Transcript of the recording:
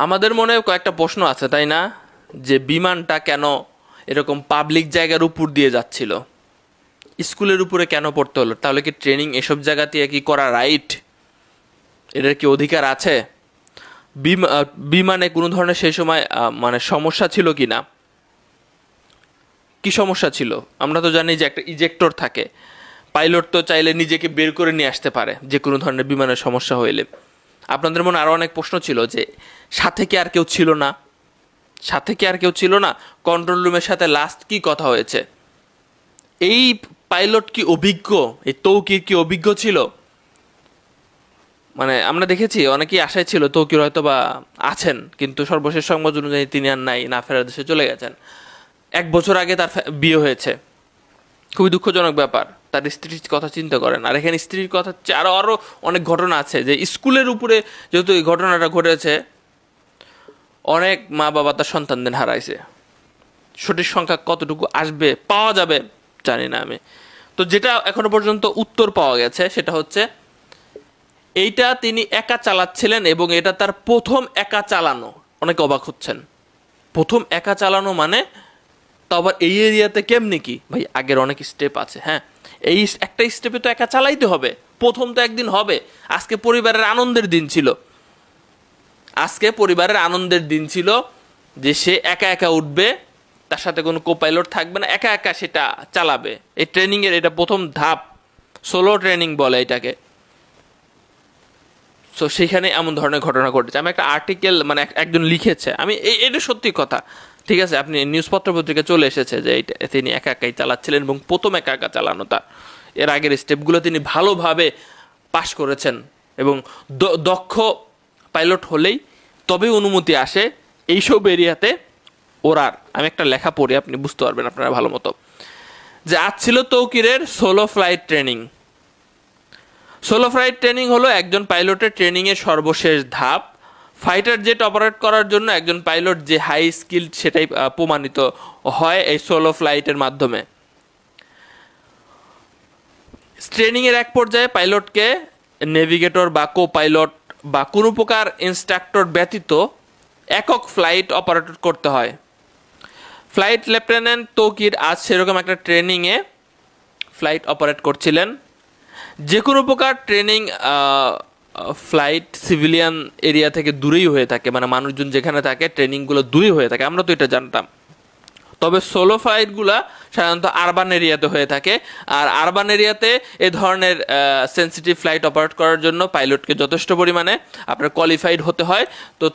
আমাদের মনে কয়েকটা প্রশ্ন আছে, তাই না? যে বিমানটা কেন এরকম পাবলিক জায়গার উপর দিয়ে যাচ্ছিল, স্কুলের উপরে কেন পড়তে হলো? তাহলে কি ট্রেনিং এসব জায়গা দিয়ে কি করা রাইট? এটার কি অধিকার আছে? বিমানে কোনো ধরনের সেই সময় মানে সমস্যা ছিল কি না? কি সমস্যা ছিল? আমরা তো জানি যে একটা ইজেক্টর থাকে, পাইলট তো চাইলে নিজেকে বের করে নিয়ে আসতে পারে যে কোনো ধরনের বিমানের সমস্যা হইলে। আপনাদের মনে আরও অনেক প্রশ্ন ছিল যে সাথে কি আর কেউ ছিল না, সাথে কি আর কেউ ছিল না, কন্ট্রোল রুমের সাথে লাস্ট কি কথা হয়েছে, এই পাইলট কি অভিজ্ঞ, এই তৌকির কি অভিজ্ঞ ছিল? মানে আমরা দেখেছি অনেকেই আশায় ছিল তৌকির হয়তো বা আছেন, কিন্তু সর্বশেষ সংবাদ অনুযায়ী তিনি আর নাই, না ফেরার দেশে চলে গেছেন। 1 বছর আগে তার বিয়ে হয়েছে, খুবই দুঃখজনক ব্যাপার। তার স্ত্রীর কথা চিন্তা করেন। আর এখানে স্ত্রীর কথা আরও আরও অনেক ঘটনা আছে, যে স্কুলের উপরে যেহেতু এই ঘটনাটা ঘটেছে, অনেক মা বাবা তার সন্তানদের হারাইছে। সঠিক সংখ্যা কতটুকু আসবে, পাওয়া যাবে জানি না আমি। তো যেটা এখনো পর্যন্ত উত্তর পাওয়া গেছে সেটা হচ্ছে এইটা তিনি একা চালাচ্ছিলেন এবং এটা তার প্রথম একা চালানো। অনেকে অবাক হচ্ছেন, প্রথম একা চালানো মানে? তো আবার এই এরিয়াতে কেমনি কি ভাই? আগের অনেক স্টেপ আছে। হ্যাঁ, এই একটা স্টেপে তো একা চালাইতে হবে, প্রথম তো একদিন হবে। আজকে পরিবারের আনন্দের দিন ছিল, আজকে পরিবারের আনন্দের দিন ছিল যে সে একা একা উঠবে, তার সাথে কোনো কোপাইলট থাকবে না, একা একা সেটা চালাবে। এই ট্রেনিংয়ের এটা প্রথম ধাপ, সোলো ট্রেনিং বলে এটাকে। সো সেইখানে এমন ধরনের ঘটনা ঘটেছে। আমি একটা আর্টিকেল, মানে একজন লিখেছে, আমি এটা সত্যি কথা, ঠিক আছে, আপনি নিউজপত্র পত্রিকা চলে এসেছে যে তিনি একা একাই চালাচ্ছিলেন এবং প্রথম একা একা চালানো তার। এর আগের স্টেপগুলো তিনি ভালোভাবে পাশ করেছেন এবং দক্ষ পাইলট হলেই তবে অনুমতি আসে এইসব এরিয়াতে ওড়ার। আমি একটা লেখা পড়ি, আপনি বুঝতে পারবেন আপনারা ভালো মতো। যে আজ ছিল তৌকিরের solo flight training. Solo flight training হলো একজন পাইলটের ট্রেনিংয়ের সর্বশেষ ধাপ। ফাইটার জেট অপারেট করার জন্য একজন পাইলট যে হাই স্কিল্ড সেটাই প্রমাণিত হয় এই সোলো ফ্লাইটের মাধ্যমে। ট্রেনিংয়ের এক পর্যায়ে পাইলটকে নেভিগেটর বা কো পাইলট বা কোনো প্রকার ইনস্ট্রাক্টর ব্যতীত একক ফ্লাইট অপারেট করতে হয়। ফ্লাইট লেফটেন্যান্ট তৌকির আজ সেরকম একটা ট্রেনিংয়ে ফ্লাইট অপারেট করছিলেন। যে কোনো প্রকার ট্রেনিং ফ্লাইট সিভিলিয়ান এরিয়া থেকে দূরেই হয়ে থাকে, মানে মানুষজন যেখানে থাকে ট্রেনিংগুলো দূরে হয়ে থাকে, আমরা তো এটা জানতাম। তবে সোলো ফ্লাইটগুলা সাধারণত আরবান এরিয়াতে হয়ে থাকে, আর আরবান এরিয়াতে এ ধরনের সেন্সিটিভ ফ্লাইট অপারেট করার জন্য পাইলটকে যথেষ্ট পরিমাণে আপনার কোয়ালিফাইড হতে হয়। তো